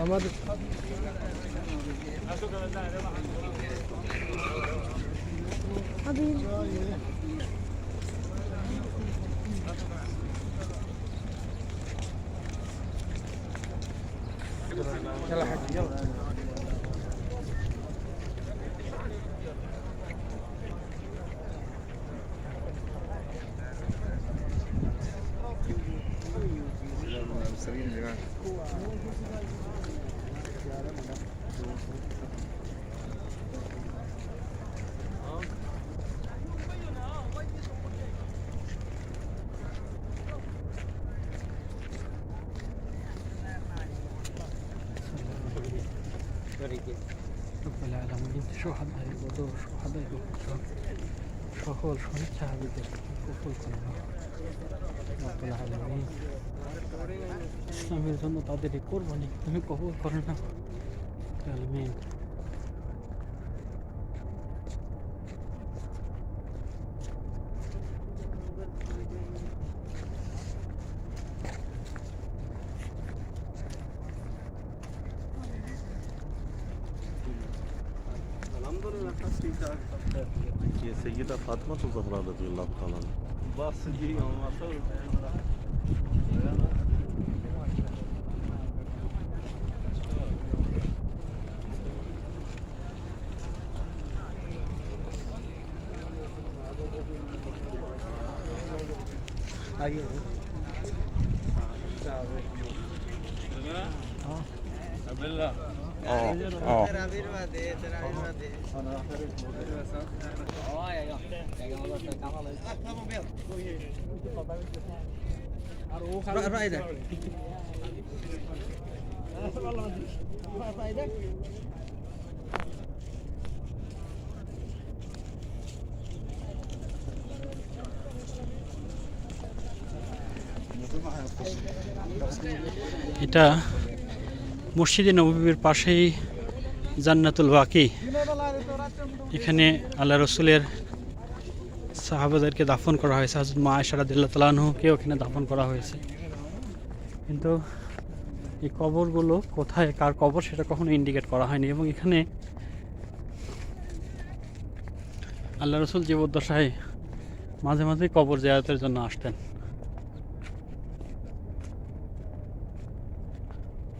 আমাদের يلا حبيبي يلا رب العالمين شهداء بدر شهداء সকল শহীদ কবুল করুন রব্বুল আলামিন। ইসলামের জন্য তাদের এই কোরবানি তুমি কবুল করো না আমিন। ये सैयदा फातिमा तो ज़हरा रज़ियल्लाहु ताला अन्हा बस जी এটা মসজিদে নববীর পাশেই জান্নাতুল বাকি। এখানে আল্লাহ রসুলের সাহাবাদেরকে দাফন করা হয়েছে। হযরত মা আয়েশা রাদিয়াল্লাহু তাআলা আনহুকে ওখানে দাফন করা হয়েছে। কিন্তু এই কবরগুলো কোথায় কার কবর সেটা কখনো ইন্ডিকেট করা হয়নি। এবং এখানে আল্লাহ রসুল জীবদ্দশায় মাঝে মাঝে কবর জিয়ারতের জন্য আসতেন।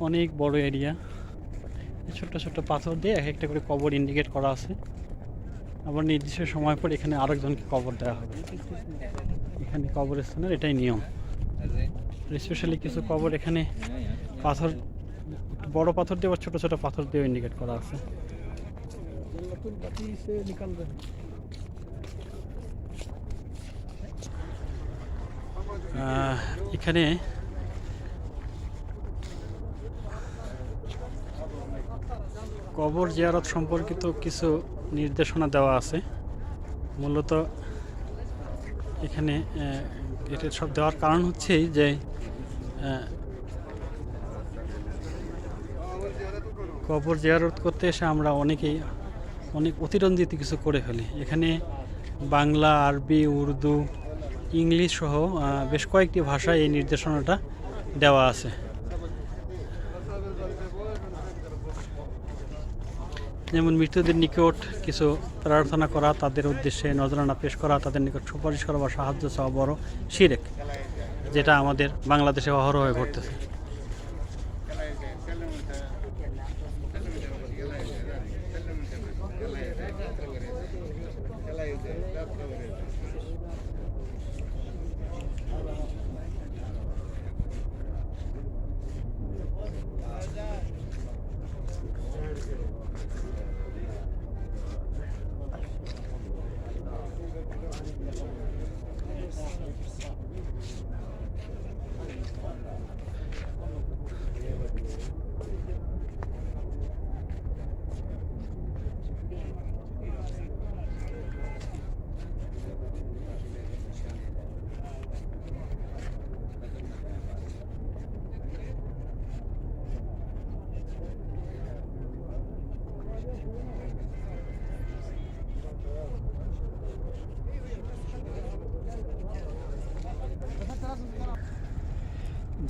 অনেক বড় এরিয়া, ছোট্ট ছোট্ট পাথর দিয়ে এক একটা করে কবর ইন্ডিকেট করা আছে। আবার নির্দিষ্ট সময় পর এখানে আরেকজনকে কবর দেওয়া হবে। এখানে কবরস্থানের এটাই নিয়ম। স্পেশালি কিছু কবর এখানে পাথর, বড় পাথর দিয়ে বা ছোট ছোট পাথর দিয়ে ইন্ডিকেট করা আছে। এখানে কবর জিয়ারত সম্পর্কিত কিছু নির্দেশনা দেওয়া আছে। মূলত এখানে এটা সব দেওয়ার কারণ হচ্ছে যে কবর জিয়ারত করতে এসে আমরা অনেকেই অনেক অতিরঞ্জিত কিছু করে ফেলি। এখানে বাংলা, আরবি, উর্দু, ইংলিশ সহ বেশ কয়েকটি ভাষায় এই নির্দেশনাটা দেওয়া আছে। যেমন মৃতদের নিকট কিছু প্রার্থনা করা, তাদের উদ্দেশ্যে নজরানা পেশ করা, তাদের নিকট সুপারিশ করা বা সাহায্য চাওয়া বড় শিরক, যেটা আমাদের বাংলাদেশে অহরহ হয়ে ঘটতেছে।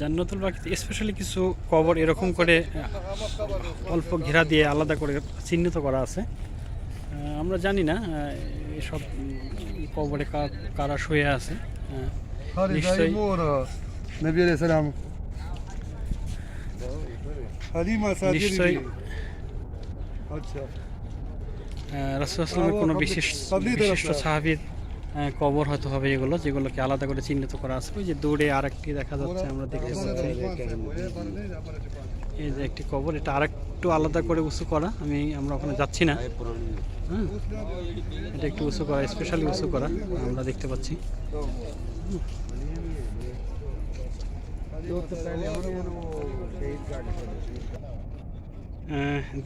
জান্নাতুল বাকিতে স্পেশালি কিছু কবর এরকম করে অল্প ঘেরা দিয়ে আলাদা করে চিহ্নিত করা আছে। আমরা জানি না এসব কবরে কারা শুয়ে আছে। নিশ্চয়ই নবী আলাইহিস সালাম হালিমা সাদির নিশ্চয়ই আচ্ছা রাসূল সাল্লাল্লাহু কোনো বিশিষ্ট সাহাবীর কবর হয়তো হবে এগুলো, যেগুলোকে আলাদা করে চিহ্নিত করা আছে। ওই যে দূরে আরেকটি দেখা যাচ্ছে, আমরা দেখতে পাচ্ছি এই যে একটি কবর, এটা আরেকটু আলাদা করে উঁচু করা। আমরা ওখানে যাচ্ছি না। হ্যাঁ, এটা একটু উঁচু করা, স্পেশালি উঁচু করা আমরা দেখতে পাচ্ছি।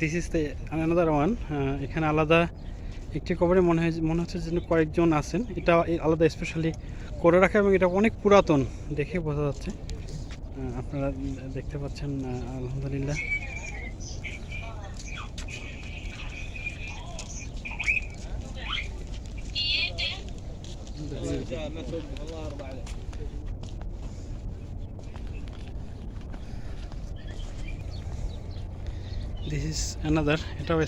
This is the another one. এখানে আলাদা একটি কবরে মনে হচ্ছে যেন কয়েকজন আছেন। এটা আলাদা স্পেশালি করে রাখা এবং এটা অনেক পুরাতন দেখে বোঝা যাচ্ছে। আপনারা দেখতে পাচ্ছেন আলহামদুলিল্লাহ। দিস ইজ অ্যানাদার, এটাও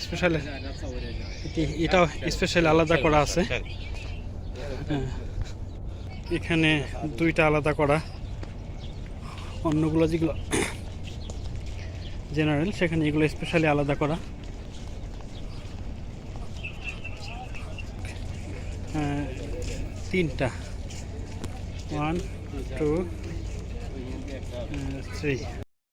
স্পেশালি আলাদা করা আছে। এখানে দুইটা আলাদা করা, অন্যগুলো যেগুলো জেনারেল সেখানে এগুলো স্পেশালি আলাদা করা। তিনটা, 1 2 3।